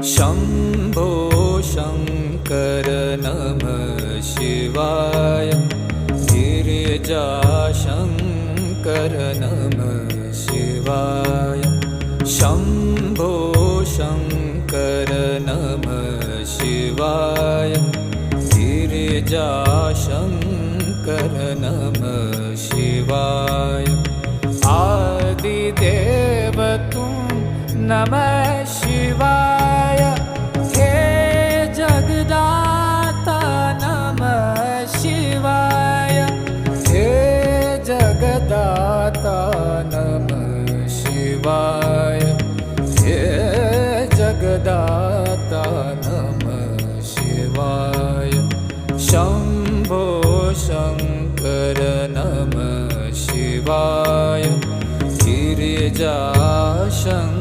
शम्भो शङ्कर नमः शिवाय। गिरिजाशङ्कर नमः शिवाय। शम्भो शङ्कर नमः शिवाय। गिरिजाशङ्कर नमः शिवाय। आदिदेव तुम नमः शिवाय। हे जगदाता नमः शिवाय। हे जगदाता नमः शिवाय। हे जगदाता नमः शिवाय। शम्भो शङ्कर नमः शिवाय। गिरिजाशङ्कर